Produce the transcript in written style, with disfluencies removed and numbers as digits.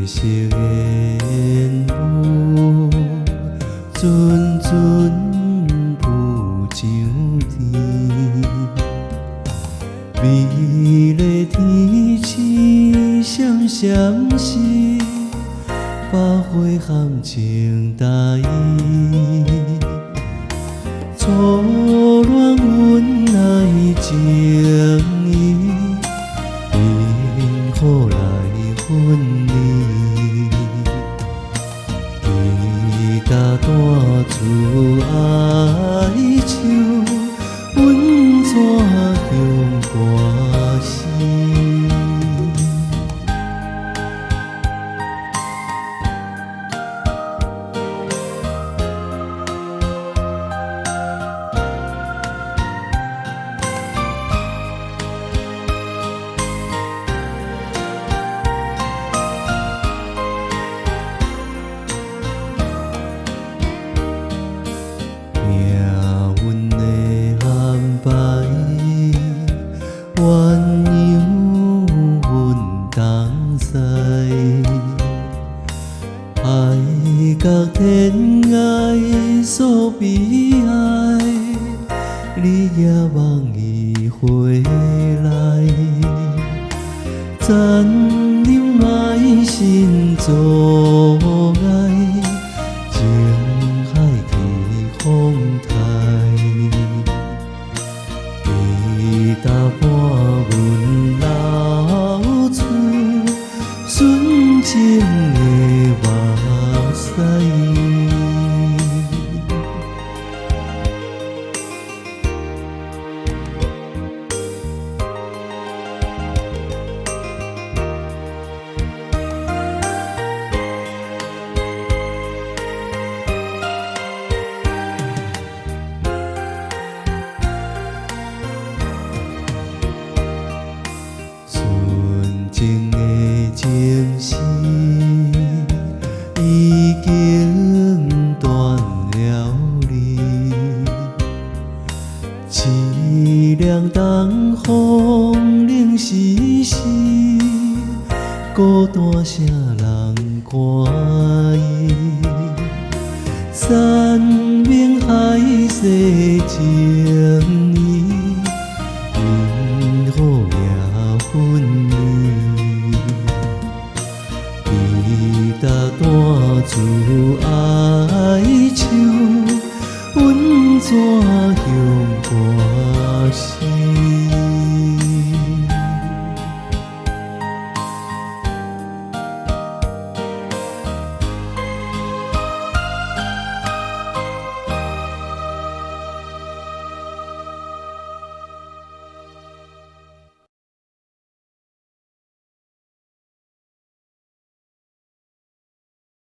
色的烟雾，阵阵浮上天。美丽天星闪闪是，百花含情大意。初恋阮爱情意，因何来分离？伊搭弹出哀愁，阮怎中歌词？命运的安排，鸳鸯阮同驶，爱甲天涯所悲哀，你也望伊回来，残忍埋心阻碍。情海起风台，伊搭伴阮流出纯情的目屎。纯情的情丝已经断了离，凄凉东风冷时时，孤单啥人看伊？山明海誓情。